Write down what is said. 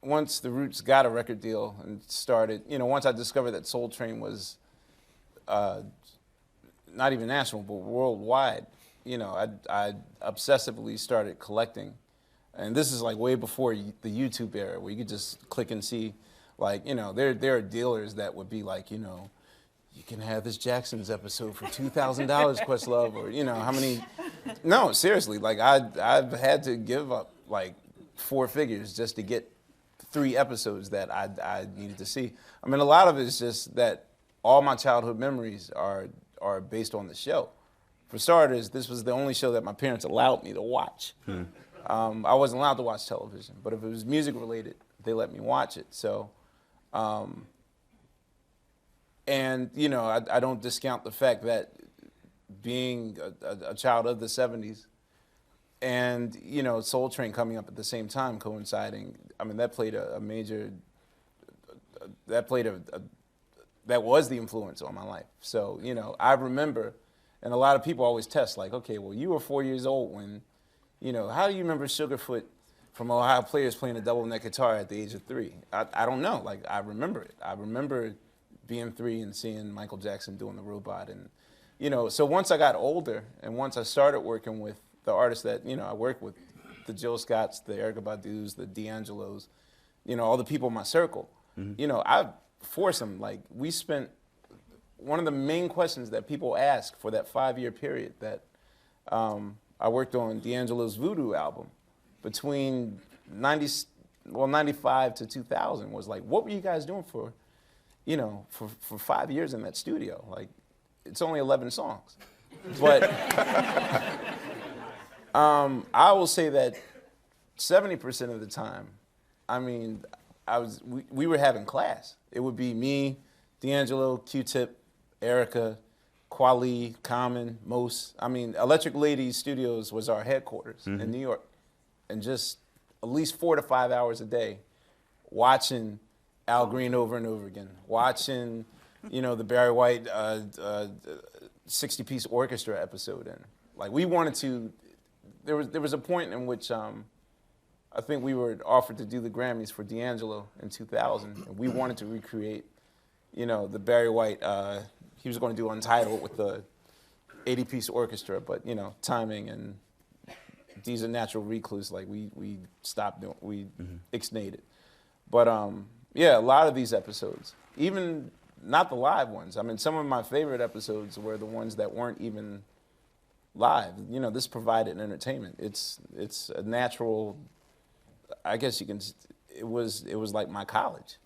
once the Roots got a record deal and started, once I discovered that Soul Train was not even national, but worldwide, I obsessively started collecting. And this is like way before the YouTube era, where you could just click and see, like, there are dealers that would be like, you can have this Jackson's episode for $2,000, Questlove, or how many? No, seriously, like I've had to give up like 4 figures just to get 3 episodes that I needed to see. I mean, a lot of it is just that all my childhood memories are based on the show. For starters, this was the only show that my parents allowed me to watch. I wasn't allowed to watch television, but if it was music related, they let me watch it. So, and I don't discount the fact that being a child of the 70s and, Soul Train coming up at the same time, coinciding, I mean, that played a major, that was the influence on my life. So, I remember, and a lot of people always test, like, okay, well, you were 4 years old when, how do you remember Sugarfoot from Ohio Players playing a double neck guitar at the age of 3? I don't know, like, I remember it. I remember being 3 and seeing Michael Jackson doing the robot. And, so once I got older and once I started working with the artists that, I work with, the Jill Scotts, the Erykah Badus, the D'Angelos, all the people in my circle, I forced them. Like, we spent, one of the main questions that people ask for that 5-year period that I worked on D'Angelo's Voodoo album between 95 to 2000 was like, what were you guys doing for 5 years in that studio? Like, it's only 11 songs. But I will say that 70% of the time, I mean, we were having class. It would be me, D'Angelo, Q-Tip, Erykah, Kweli, Common, Mos. I mean, Electric Lady Studios was our headquarters in New York. And just at least 4 to 5 hours a day watching Al Green over and over again, watching, the Barry White 60-piece orchestra episode. And like, we wanted to, there was a point in which I think we were offered to do the Grammys for D'Angelo in 2000. And we wanted to recreate, the Barry White, he was going to do Untitled with the 80-piece orchestra, but, timing and these are natural recluse, like we stopped doing, we ixnayed it. But yeah, a lot of these episodes, even not the live ones. I mean, some of my favorite episodes were the ones that weren't even live. This provided entertainment. It's a natural, I guess you can, it was like my college,